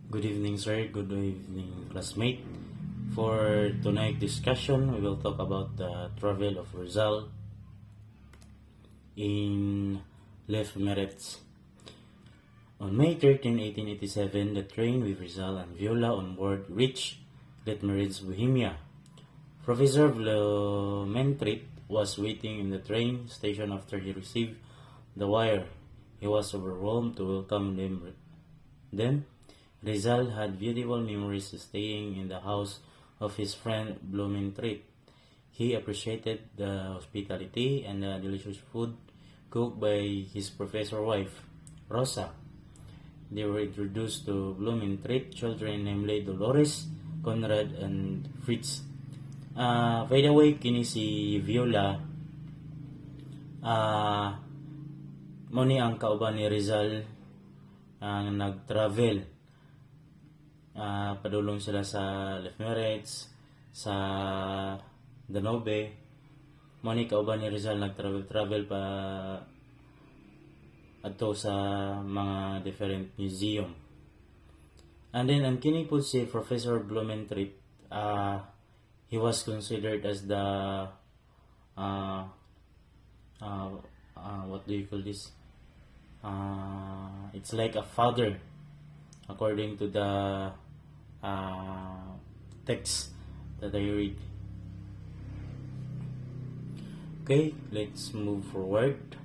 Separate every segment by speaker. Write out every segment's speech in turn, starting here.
Speaker 1: Good evening, sir. Good evening, classmate. For tonight discussion, we will talk about the travel of Rizal in Les Merets. On May 13, 1887, the train with Rizal and Viola on board reached Les Merets, Bohemia. Professor Vlomentrit was waiting in the train station after he received the wire. He was overwhelmed to welcome them. Rizal had beautiful memories staying in the house of his friend Blumentritt. He appreciated the hospitality and the delicious food cooked by his professor wife, Rosa. They were introduced to Blumentritt children namely Dolores, Conrad, and Fritz. By the way, kini si Viola, mo ni ang kauban ni Rizal ang nag-travel. Padulong sila sa Les Merets, sa Danube. Mo ni kauban ni Rizal nag-travel pa adto sa mga different museum. And then ang kini po si Professor Blumentritt, he was considered as the what do you call this? It's like a father according to the text that I read. Okay, let's move forward.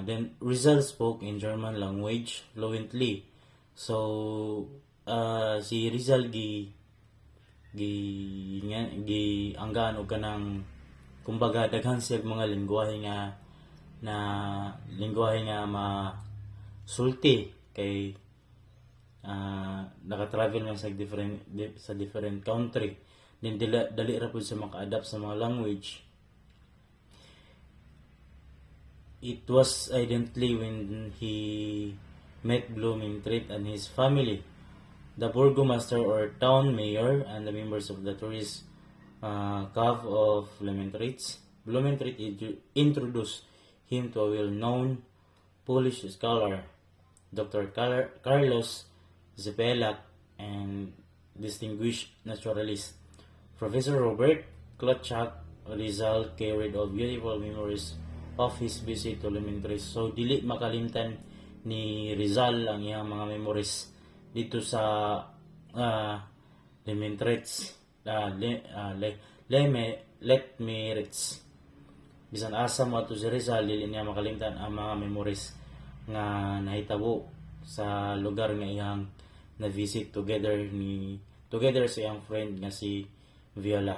Speaker 1: Then Rizal spoke in German language fluently. So si Rizal anggaan og kanang kumbaga daghan siya mga lengguwahe nga masulti kay naka-travel man sa different country, then dali ra pud sa maka-adapt sa mga language. It was evidently when he met Blumentritt and his family. The burgomaster or town mayor and the members of the tourist cove of Blumentritt introduced him to a well-known Polish scholar, Dr. Carlos Zepelak, and distinguished naturalist, Professor Robert Klotchak. Rizal carried all beautiful memories of his visit to Blumentritt. So, dili makalimtan ni Rizal ang iyang mga memories dito sa Blumentritt, Les Merets. Bisan asa mo ato si Rizal, dili niya makalimtan ang mga memories nga nahitabo sa lugar nga iyang na-visit together sa iyang friend nga si Viola.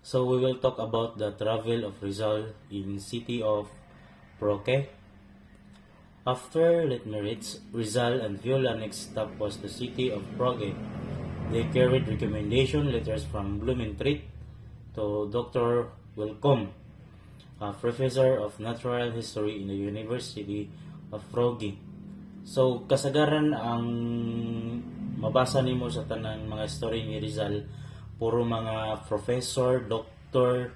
Speaker 1: So we will talk about the travel of Rizal in city of Proque. After Les Merets, Rizal and Viola next stop was the city of Proque. They carried recommendation letters from Blumentritt to Dr. Welcome, a professor of natural history in the University of Prague. So, kasagaran ang mabasa nimo sa tanang mga story ni Rizal, puro mga professor, doctor,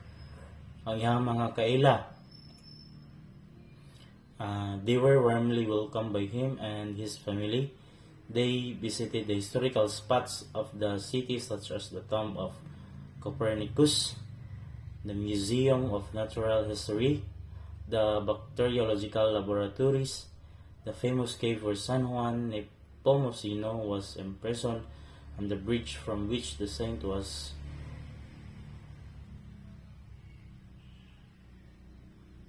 Speaker 1: ang iyang mga kaila. They were warmly welcomed by him and his family. They visited the historical spots of the city such as the tomb of Copernicus, the Museum of Natural History, the bacteriological laboratories, the famous cave where San Juan Nepomuceno was imprisoned, and the bridge from which the saint was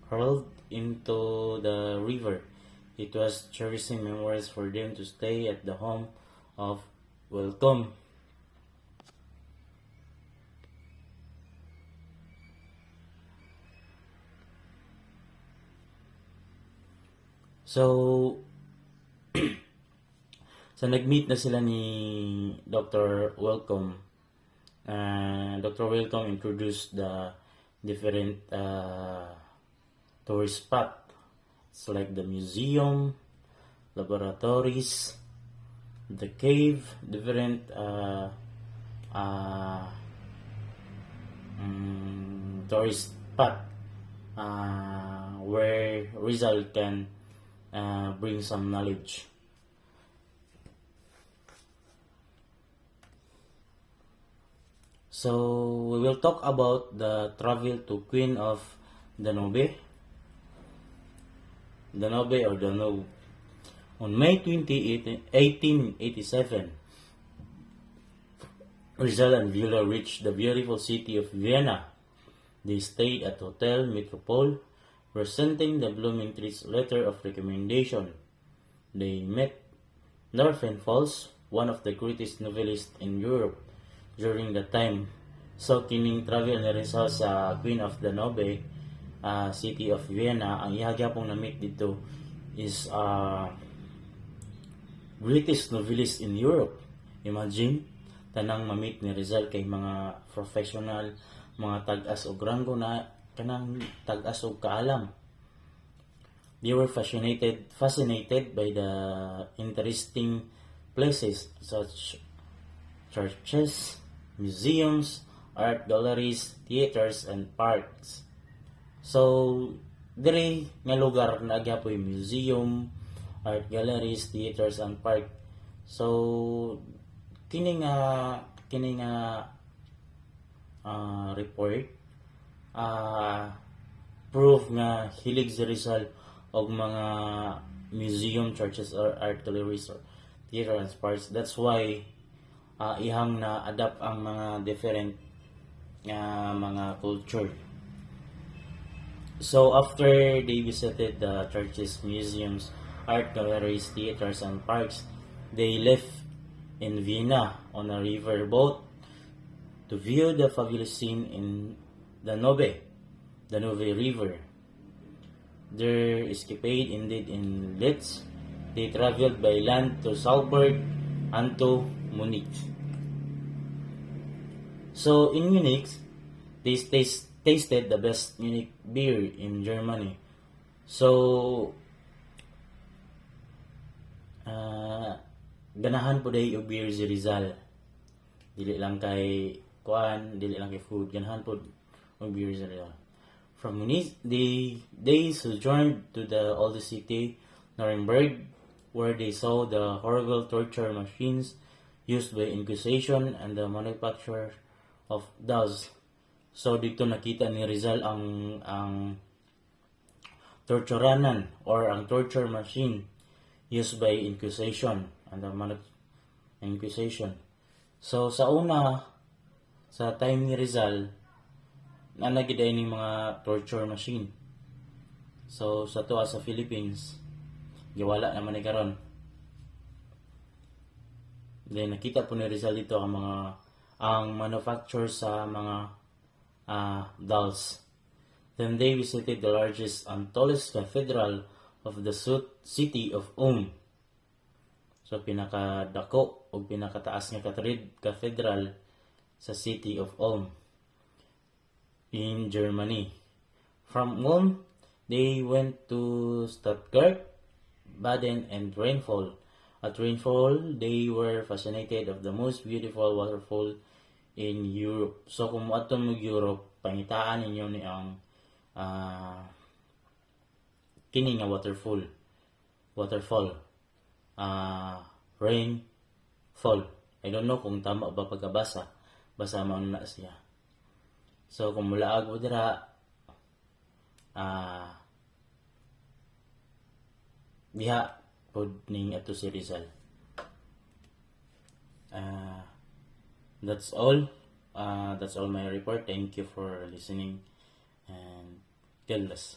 Speaker 1: hurled into the river. It was cherishing memories for them to stay at the home of Welcome. So, sa nag-meet na sila ni Dr. Welcome, Dr. Welcome introduced the different tourist spot. It's like the museum, laboratories, the cave, different tourist spot where Rizal can bring some knowledge. So we will talk about the travel to Queen of Danube. Danube or Danube. On May 28, 1887, Rizal and Viola reached the beautiful city of Vienna. They stayed at Hotel Metropole, presenting the Blooming Trees letter of recommendation. They met Norfin Falls, one of the greatest novelists in Europe during that time. So, kining travel na Rizal sa Queen of Danube, city of Vienna. Ang ihagya pong na-meet dito is greatest novelist in Europe. Imagine, tanang ma-meet ni Rizal kay mga professional, mga tag-as og ranggo na kanang tag-as og kaalam. They were fascinated by the interesting places such churches, museums, art galleries, theaters, and parks. So, diri nga lugar na agyapoy museum, art galleries, theaters, and park. So, kini nga report prove nga hilig si Rizal og mga museum, churches, or art galleries, or theater and parks. That's why ihang na adapt ang mga different mga culture. So after they visited the churches, museums, art galleries, theaters, and parks, they left in Vienna on a river boat to view the fabulous scene in Danube River. Their escapade ended in Litz. They traveled by land to Salzburg and to Munich. So in Munich, they tasted the best Munich beer in Germany. So ganahan po day og beer si Rizal. Dili lang kay food, ganahan po og beer si Rizal. From Munich, they sojourned to the oldest city, Nuremberg, where they saw the horrible torture machines used by Inquisition and the manufacture of dolls. So dito nakita ni Rizal ang torturanan or ang torture machine used by Inquisition and the Inquisition. So sa time ni Rizal, nanagiday ni mga torture machine. So sa sa Philippines, giwala naman ni karon. Then nakita po ni Rizal dito ang manufacture sa mga dolls. Then they visited the largest and tallest cathedral of the city of Ulm. So pinakadako o pinakataas nga cathedral sa city of Ulm in Germany. From Ulm, they went to Stuttgart, Baden, and Rainfall. At Rainfall, they were fascinated of the most beautiful waterfall in Europe. So kung muadto mo Europe, pangitaan ninyo ni ang kini nga waterfall, Rainfall. I don't know kung tama ba pagkabasa, basa man na siya. So kung mulaag mo dira, diha pod ning ato si Rizal. That's all. That's all my report. Thank you for listening, and God bless.